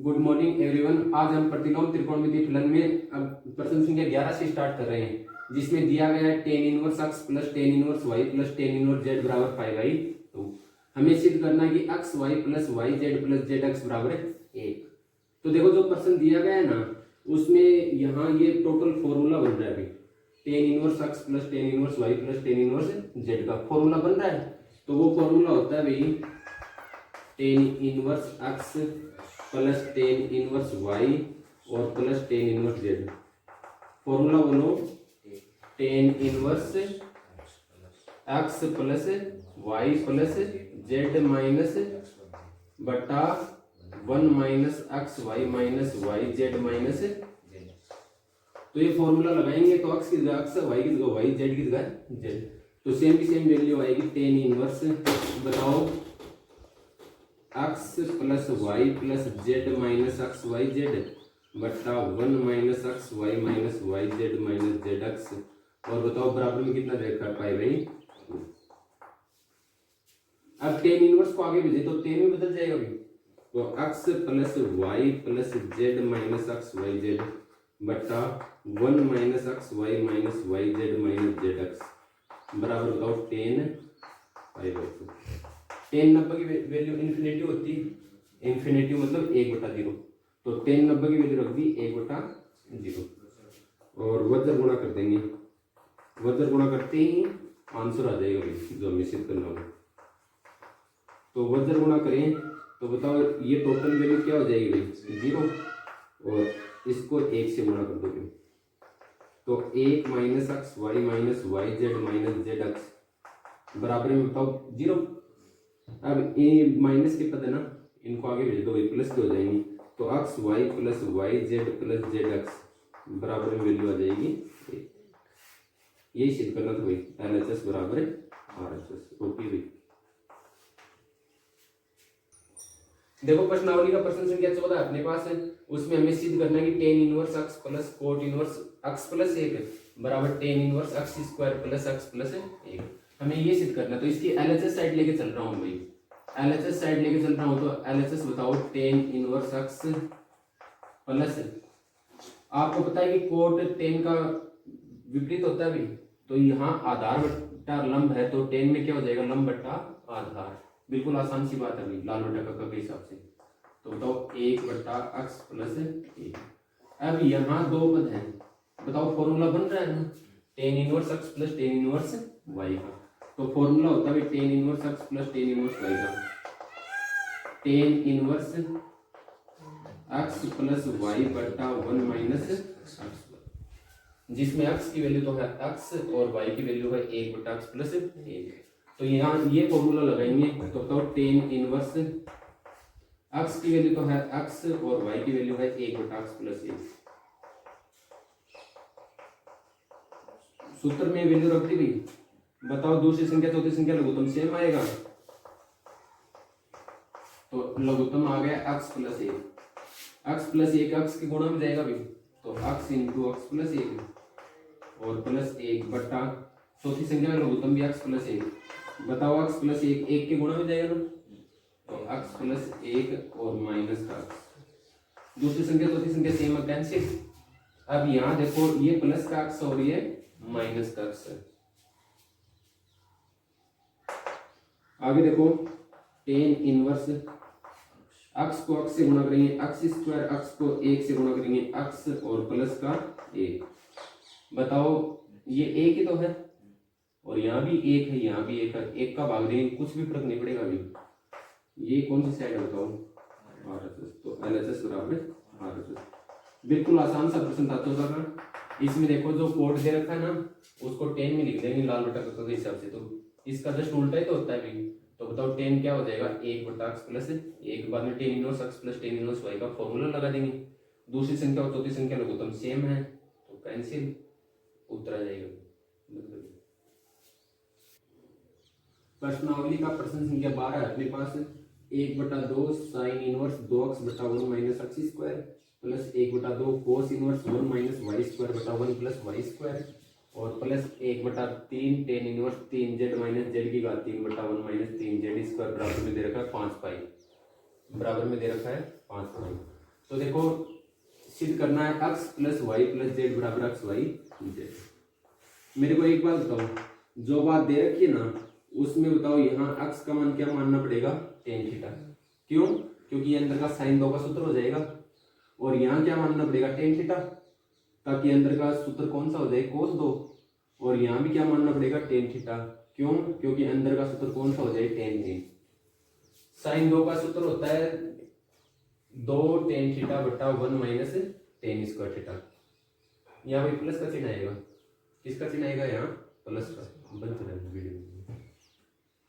Good morning everyone. आज हम प्रतिलोम त्रिकोणमितीय फलन में अब प्रश्न संख्या 11 से स्टार्ट कर रहे हैं, जिसमें दिया गया है tan inverse x plus tan inverse y plus tan inverse z बराबर 5/2। हमें सिद्ध करना है कि x y plus y z plus z x बराबर 1। तो देखो जो प्रश्न दिया गया है ना, उसमें यहाँ ये टोटल फॉर्मूला बन रहा है अभी tan inverse x plus tan inverse y plus tan inverse z का फॉर्मूला बन रहा है। तो वो फॉर्मूला होता है भाई tan inverse x plus tan inverse y और plus tan inverse z। Formula बोलो tan inverse x plus y plus z minus बटा 1 minus x y minus y z minus. तो ये फॉर्मूला लगाएंगे तो x की जगह x, y की जगह y, z की जगह z। तो सेम की सेम वैल्यू आएगी tan इनवर्स, बताओ x plus y plus z minus x y z बट्टा 1 minus x y minus y z minus z x. और बताओ बराबर में कितना देखा पाए भाई। अब tan इनवर्स को आगे भेजे तो tan में बदल जाएगा भाई। तो x plus y plus z minus x y z बट्टा 1 minus x y minus y z minus z x बराबर बताओ tan/2। tan 90 की वैल्यू इन्फिनिटी होती है, इन्फिनिटी मतलब 1/0। तो tan 90 की वैल्यू रख दी 1/0 और वज्र गुणा कर देंगे। वज्र गुणा करते ही आंसर आ जाएगा भाई जो हमें सिद्ध करना होगा। तो वज्र गुणा करें तो बताओ ये टोटल वैल्यू क्या हो जाएगी भाई 0 और इसको 1 से गुणा कर दोगे तो 1 minus x y minus y z minus z x बराबर में बताओ 0। अब ये माइनस के पद है ना, इनको आगे भेज दो, प्लस के हो जाएंगे। तो x y plus y z plus z x बराबर में वैल्यू आ जाएगी। यही सिद्ध करना था भाई, LHS बराबर RHS। ओके भाई, देखो प्रश्नावली का प्रश्न संख्या 14 अपने पास है। उसमें हमें सिद्ध करना है कि tan inverse x plus cot inverse x plus 1 बराबर tan inverse x square plus x plus 1। हमें ये सिद्ध करना है। तो इसकी LHS साइड लेके चल रहा हूँ भाई, LHS साइड लेके चल रहा हूँ। तो LHS बताओ tan इनवर्स x प्लस, आपको पता है कि कोट tan का विपरीत होता है भाई। तो यहाँ आधार बट्टा लंब है तो tan में क्या हो जाएगा लंब बट्टा आधार। बिल्कुल आसान सी बात है भाई लाल बट्टा कक्का के हिसाब से। तो बताओ 1/x प्लस 1। अब यहाँ दो पद हैं, बताओ फॉर्मूला बन रहा है ना tan inverse x plus tan inverse y का। तो फॉर्मूला होता है tan inverse x plus tan inverse y का tan inverse x plus y बट्टा 1 माइनस x, जिसमें x की वैल्यू तो है x और y की वैल्यू है 1/x प्लस 1। तो यहाँ ये फॉर्मूला लगाएंगे तो बताओ tan इनवर्स x की वैल्यू तो है x और y की वैल्यू है 1/x प्लस 1। सूत्र में वैल्यू रख दी भाई। बताओ दूसरी संख्या चौथी संख्या लघुत्तम सेम आएगा। तो लघुत्तम आ गया x plus 1, x plus 1 x के गुणा में जाएगा भाई। तो x इंटू x प्लस 1 और प्लस 1 बट्टा चौथी संख्या में लघुत्तम भी x प्लस 1। बताओ x प्लस 1 1 के गुणा में जाएगा ना, तो x प्लस 1 और माइनस का x। दूसरी संख्या चौथी संख्या सेम है, कैंसिल। अब यहाँ देखो ये प्लस का x और ये माइनस का x है। आगे देखो tan इनवर्स x को x से गुणा करेंगे x स्क्वायर, x को 1 से गुणा करेंगे x और प्लस का 1। बताओ ये 1 ही तो है और यहाँ भी 1 है, यहाँ भी 1 है, 1 का भाग देंगे कुछ भी फर्क नहीं पड़ेगा अभी। ये कौन सी साइड है बताओ RHS। तो LHS बराबर RHS। बिल्कुल आसान सा प्रश्न था 14 का। इसमें देखो जो कोड दे रखा है ना उसको tan में लिख देंगे लाल बटा कक्का के हिसाब से। तो इसका जस्ट उल्टा ही तो होता है भाई। तो बताओ tan क्या हो जाएगा 1/x प्लस 1। बाद में tan inverse x plus tan inverse y का फॉर्मूला लगा देंगे। दूसरी संख्या और चौथी संख्या लघुत्तम सेम है तो कैंसिल, उत्तर आ जाएगा। प्रश्नावली का प्रश्न संख्या 12 अपने पास 1/2 साइन इनवर्स 2x बटा 1 minus x square plus 1/2 cos inverse 1 minus y square बटा 1 प्लस y स्क्वायर और plus 1/3 tan inverse 3z minus Z की घात 3/1 माइनस 3z स्क्वायर बराबर में दे रखा है 5 पाई। बराबर में दे रखा है 5 पाई। तो देखो सिद्ध करना है x plus y plus z बराबर एक्स वाई जेड। मेरे को एक बात बताओ, जो बात दे रखी है ना उसमें बताओ यहाँ x का मान क्या मानना पड़ेगा, टेन थीटा। क्यों? क्योंकि ये अंदर का साइन 2 का सूत्र हो जाएगा और यहाँ क्या मानना पड़ेगा, टेन थीटा, ताकि अंदर का सूत्र कौन सा हो जाए, कोस 2। और यहाँ भी क्या मानना पड़ेगा, टेन थीटा। क्यों? क्योंकि अंदर का सूत्र कौन सा हो जाए, टेन थीटा। साइन 2 का सूत्र होता है 2 टेन थीटा बटा 1 माइनस टेन स्क्वायर थीटा। यहाँ पे प्लस का चिन्ह आएगा, किसका चिन्ह आएगा, यहाँ प्लस का। बंद कर वीडियो।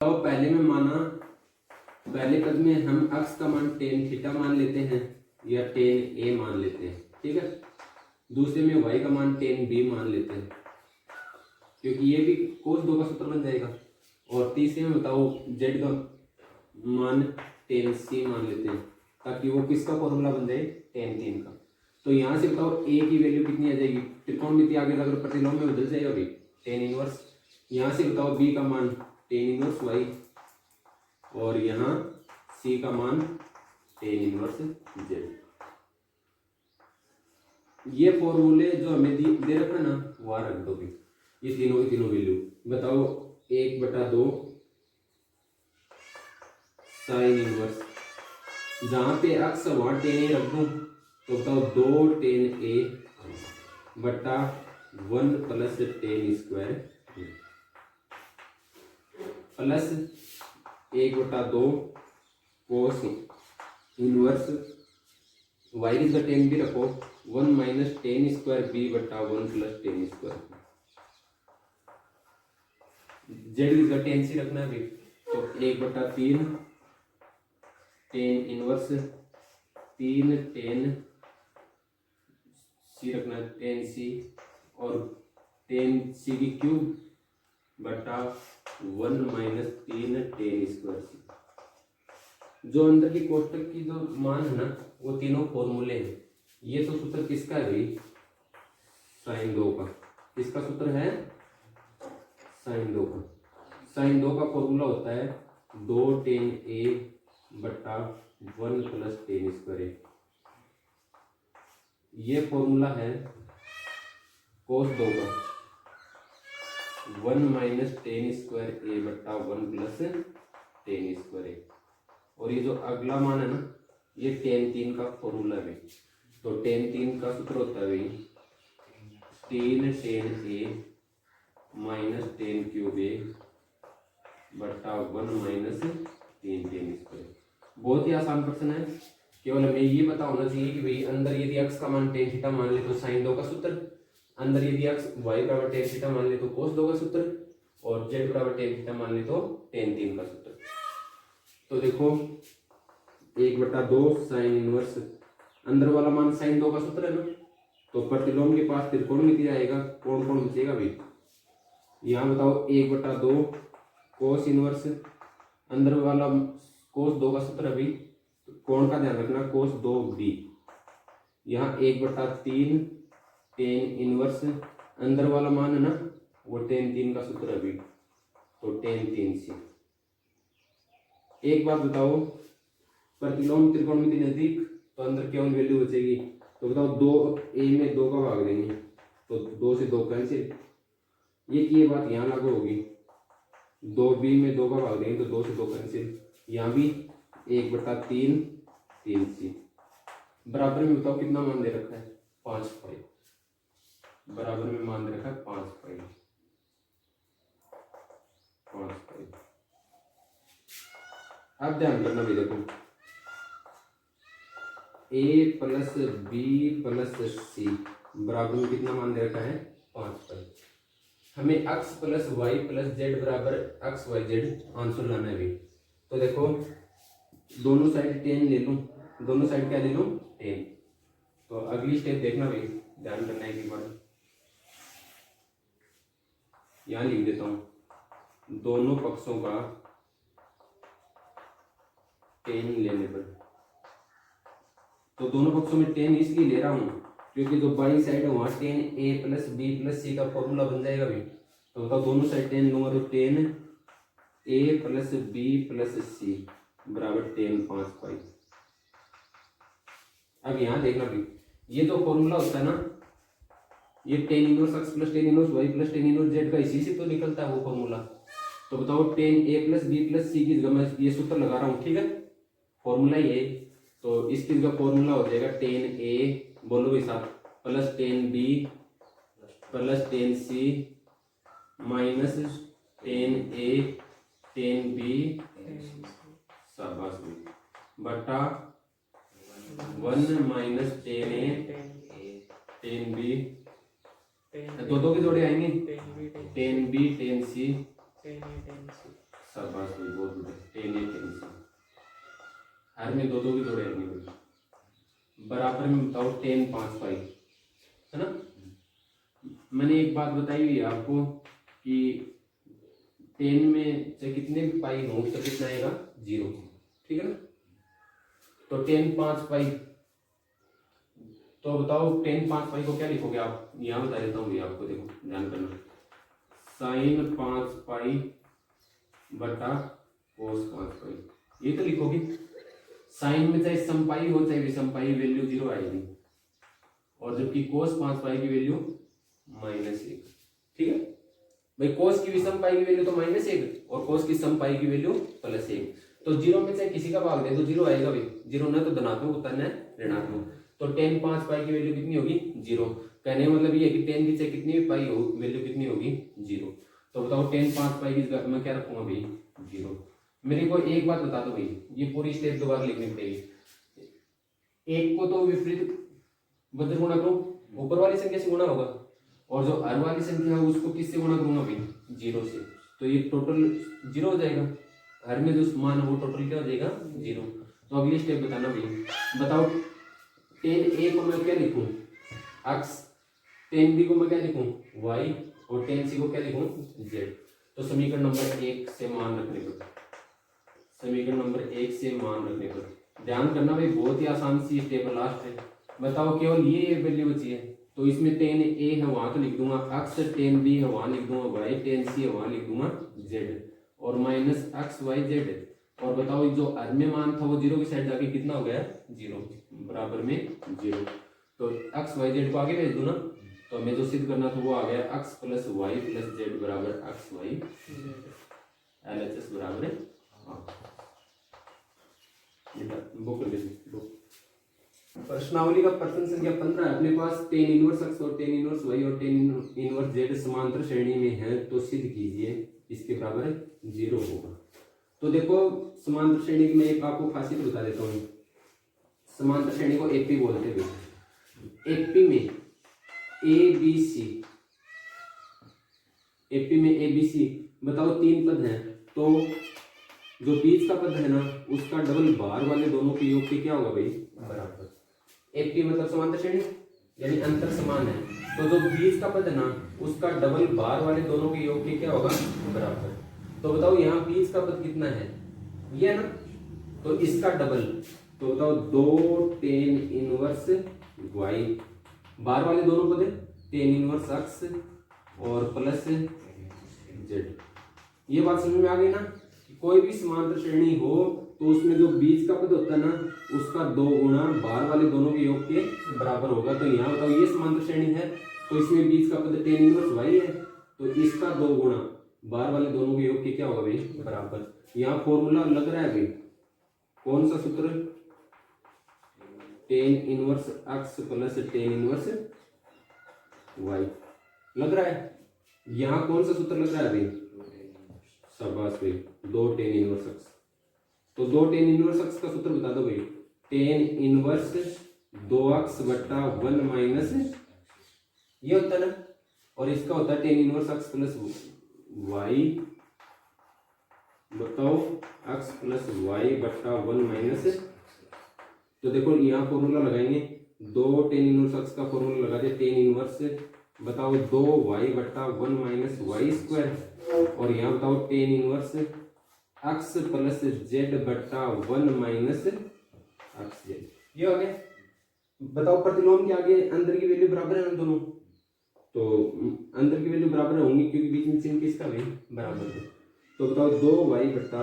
तो पहले में माना, पहले पद में हम x का मान टेन थीटा मान लेते हैं या टेन ए मान लेते हैं, ठीक है। दूसरे में y का मान टेन बी मान लेते हैं, क्योंकि ये भी कोस 2 का सूत्र बन जाएगा। और तीसरे में बताओ z का मान टेन सी मान लेते हैं, ताकि वो किसका फॉर्मूला बन जाए, टेन 3 का। तो यहाँ से बताओ a की वैल्यू कितनी आ जाएगी, त्रिकोणमिति आगे अगर प्रतिलोम में बदल जाएगा अभी, टेन इनवर्स। यहाँ से बताओ b का मान टेन इनवर्स y, और यहाँ c का मान टेन इनवर्स z। ये फॉर्मूले जो हमें दे रखा है ना, वहां रख दो भी, ये तीनों की तीनों वैल्यू बताओ। 1/2 साइन इनवर्स, जहां पे x वहां टेन ए रख दूं, तो बताओ 2 टेन ए बटा 1 plus tan square plus 1/2 cos inverse y is the tan भी रखो, 1 माइनस टेन स्क्वायर बी बटा 1 plus tan square. Z is the tan C रखना है भी, तो 1/3 टेन इनवर्स 3 टेन सी रखना है, टेन सी, और टेन सी की क्यूब बटा 1 माइनस 3 टेन स्क्वायर सी। जो अंदर की कोष्टक की जो मान है ना, वो तीनों फॉर्मूले हैं। ये तो सूत्र किसका है भाई, साइन 2 का। किसका सूत्र है, साइन 2 का। साइन 2 का फॉर्मूला होता है 2 टेन ए बटा 1 प्लस टेन स्क्वायर। ये फॉर्मूला है कोस 2 का, 1 माइनस टेन स्क्वायर ए बटा 1 प्लस टेन स्क्वायर। और ये जो अगला मान है ना, ये टेन 3 का फॉर्मूला है। तो टेन 3 का सूत्र होता है भाई 3 टेन ए माइनस टेन क्यूब ए बटा 1 माइनस 3 टेन स्क्वायर। बहुत ही आसान प्रश्न है, केवल हमें ये पता होना चाहिए कि भाई अंदर यदि x का मान टेन थीटा मान ले तो साइन 2 का सूत्र, अंदर यदि x y बराबर टेन थीटा मान ले तो कोस 2 का सूत्र, और z बराबर टेन थीटा मान ले तो टेन 3 का सूत्र। तो देखो 1/2 साइन इनवर्स, अंदर वाला मान साइन 2 का सूत्र है ना, तो प्रतिलोम के पास त्रिकोणमिति आएगा, कौन कौन बचेगा भाई, यहाँ बताओ 1/2 कोस इनवर्स, अंदर वाला कोस 2 का सूत्र अभी, तो कोण का ध्यान रखना, कोस 2 बी। यहाँ 1/3 टेन इनवर्स, अंदर वाला मान है ना वो टेन 3 का सूत्र अभी, तो टेन 3 सी। एक बात बताओ, प्रतिलोम त्रिकोणमिति नजदीक, तो अंदर केवल वैल्यू बचेगी, तो बताओ 2 ए में 2 का भाग देंगे, तो 2 से 2 कैंसिल। ये बात यहाँ लागू होगी, 2 बी में 2 का भाग देंगे तो 2 से 2 कैंसिल। यहाँ भी 1/3 3 सी। बराबर में बताओ कितना मान दे रखा है, 5 पाई। बराबर में मान दे रखा है 5 पाई, 5 पाई। अब ध्यान करना भी, देखो a प्लस बी प्लस सी बराबर में कितना मान दे रखा है, 5 पाई। हमें x plus y plus z बराबर एक्स वाई जेड आंसर लाना है भी। तो देखो दोनों साइड 10 ले लूं, दोनों साइड क्या ले लूं, 10। तो अगली स्टेप देखना भी, ध्यान करना है कि बार यहाँ लिख देता हूं, दोनों पक्षों का 10 लेने पर। तो दोनों पक्षों में 10 इसलिए ले रहा हूं क्योंकि जो बाई साइड है वहां 10 ए प्लस बी प्लस सी का फॉर्मूला बन जाएगा भी। तो बताओ दोनों साइड 10 लूंगा तो 10 ए प्लस बी प्लस सी बराबर 10 5 पाई। अब यहाँ देखना भी, ये जो फॉर्मूला होता है ना, ये tan inverse x plus tan inverse y plus tan inverse z का इसी से तो निकलता है वो फॉर्मूला। तो बताओ टेन ए प्लस बी प्लस सी की जगह मैं ये सूत्र लगा रहा हूँ, ठीक है, फॉर्मूला ये। तो इसकी जगह फॉर्मूला हो जाएगा टेन ए, बोलो भाई साहब, plus tan B plus tan C minus tan A tan B शाबाश बटा 1 minus tan A tan B, दो दो के जोड़े आएंगे, टेन बी टेन सी शाबाश भाई, बहुत बढ़िया, टेन ए टेन सी, हर में दो दो के जोड़े आएंगे, बराबर में बताओ टेन 5 पाई, है ना। मैंने एक बात बताई हुई है आपको कि 10 में से कितने भी पाई हो तो कितना आएगा 0, ठीक है ना। तो 10 5 पाई, तो बताओ 10 5 पाई को क्या लिखोगे आप, यहाँ बता देता हूँ आपको, देखो ध्यान करना, साइन 5 पाई बटा कोस 5 पाई, ये तो लिखोगे। साइन में चाहे समपाई हो चाहे विषमपाई, वैल्यू 0 आएगी, और जबकि कोस 5 पाई की वैल्यू -1, ठीक है भाई। कोस की विषम पाई की वैल्यू तो -1 और कोस की सम पाई की वैल्यू +1, तो 0 में से किसी का भाग दे तो 0 आएगा भाई, 0 ना तो धनात्मक होता है ऋणात्मक। तो 10 5 पाई की वैल्यू कितनी होगी 0, कहने का मतलब ये है कि 10 की से कितनी भी पाई हो वैल्यू कितनी होगी 0। तो बताओ 10 5 पाई की जगह मैं क्या रखूंगा भाई 0। मेरे को एक बात बता दो भाई, ये पूरी स्टेप दोबारा लिखनी पड़ेगी। एक को तो विपरीत बदल गुणा करो, ऊपर वाली संख्या से गुणा होगा, और जो हर वाली संख्या है उसको किससे गुणा करूंगा भाई 0 से, तो ये टोटल 0 हो जाएगा, हर में जो मान है वो टोटल क्या हो जाएगा 0। तो अगली स्टेप बताना भाई, बताओ 10a को मैं क्या लिखूं x, 10b को मैं क्या लिखूं y, और 10c को क्या लिखूं z। तो समीकरण नंबर 1 से मान रखने पर, समीकरण नंबर 1 से मान रखने पर ध्यान करना भाई, बहुत ही आसान सी स्टेप है, लास्ट है। बताओ केवल ये वैल्यू बची है, तो इसमें 10a है वहां तो लिख दूंगा x, 10b है वहां लिख दूंगा y, 10c है वहां लिख दूंगा z, और माइनस x y z। और बताओ जो हर में मान था वो 0 की साइड जाके कितना हो गया 0, बराबर में 0। तो x y z को आगे भेज दूं ना, तो हमें जो सिद्ध करना था वो आ गया x plus y plus z बराबर x y, LHS बराबर है बुक प्रश्नावली का प्रश्न संख्या 15 है अपने पास 10 इनवर्स x और 10 इनवर्स y और 10 इनवर्स z समांतर श्रेणी में है, तो सिद्ध कीजिए इसके बराबर 0 होगा। तो देखो समांतर श्रेणी की मैं एक आपको खासियत बता देता हूँ, समांतर श्रेणी को एपी बोलते हैं। एपी में ABC, एपी में ABC बताओ 3 पद हैं, तो जो बीच का पद है ना उसका डबल बाहर वाले दोनों के योग के क्या होगा भाई बराबर। एपी मतलब समांतर श्रेणी यानी अंतर समान है, तो जो बीच का पद है ना उसका डबल बाहर वाले दोनों के योग के क्या होगा बराबर। तो बताओ यहाँ बीच का पद कितना है ये है ना, तो इसका डबल, तो बताओ 2 10 इनवर्स y, बाहर वाले दोनों पद 10 इनवर्स x और प्लस z। ये बात समझ में आ गई ना, कि कोई भी समांतर श्रेणी हो तो उसमें जो बीच का पद होता है ना उसका 2 गुना बाहर वाले दोनों के योग के बराबर होगा। तो यहाँ बताओ ये समांतर श्रेणी है तो इसमें बीच का पद 10 इनवर्स y है, तो इसका 2 गुना बाहर वाले दोनों के योग के क्या होगा भाई बराबर। यहाँ फॉर्मूला लग रहा है भाई, कौन सा सूत्र 10 inverse x plus 10 inverse y लग रहा है। यहाँ कौन सा सूत्र लग रहा है भाई, शाबाश भाई 2 10 इनवर्स x। तो 2 10 इनवर्स x का सूत्र बता दो भाई, 10 इनवर्स 2x बटा 1 माइनस ये होता है ना, और इसका होता है 10 इनवर्स x प्लस y, बताओ x प्लस y बटा 1 माइनस। तो देखो यहाँ फॉर्मूला लगाएंगे, 2 10 इनवर्स x का फॉर्मूला लगा दे 10 इनवर्स बताओ 2y बटा 1 माइनस वाई स्क्वायर, और यहाँ बताओ 10 इनवर्स x प्लस z बटा 1 माइनस एक्स जेड। ये हो गया। बताओ प्रतिलोम के आगे अंदर की वैल्यू बराबर है ना दोनों, तो अंदर की वैल्यू बराबर होंगी क्योंकि बीच में चिन्ह किसका भी बराबर है। तो बताओ 2y बटा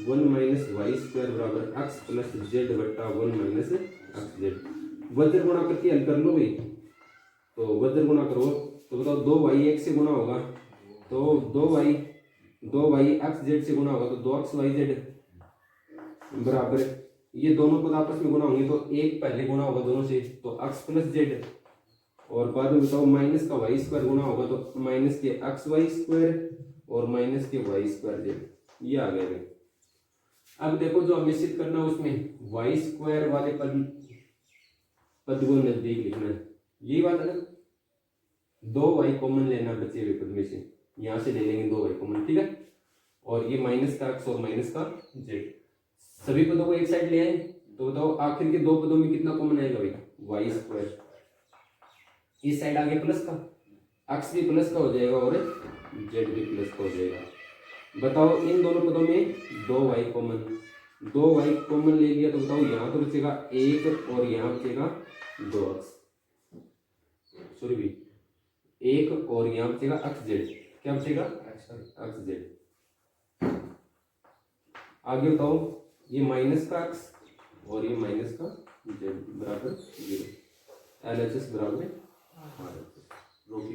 1 माइनस वाई स्क्वायर बराबर x प्लस जेड बटा 1 माइनस एक्स जेड। वज्र गुणा करके हल कर लो भाई। तो वज्र गुणा करो तो बताओ 2y x से गुणा होगा तो 2y एक्स जेड से गुणा होगा तो 2x y z बराबर, ये दोनों पद आपस में गुणा होंगे तो एक पहले गुणा होगा दोनों से तो x प्लस जेड, और बाद में बताओ माइनस का वाई स्क्वायर गुणा होगा तो माइनस के एक्स वाई स्क्वायर और माइनस के वाई स्क्वायर जेड, ये आ गया। अब देखो जो हमें सिद्ध करना है उसमें वाई स्क्वायर वाले पद को नजदीक लिखना है, यही बात है ना। 2y कॉमन लेना बचे हुए पद में से, यहां से ले लेंगे 2y कॉमन, ठीक है। और ये माइनस का x और माइनस का z, सभी पदों को एक साइड ले आए तो बताओ आखिर के दो पदों में कितना कॉमन आएगा भाई, वाई स्क्वायर। इस साइड आगे प्लस का, x भी प्लस का हो जाएगा और z भी प्लस का हो जाएगा। बताओ इन दोनों पदों में 2y कॉमन ले लिया तो बताओ यहाँ तो बचेगा 1 और यहाँ बचेगा 2x, सॉरी भी 1 और यहाँ बचेगा x z, क्या बचेगा x z। आगे बताओ ये माइनस का x और ये माइनस का z बराबर 0, LHS बराबर RHS। रोकी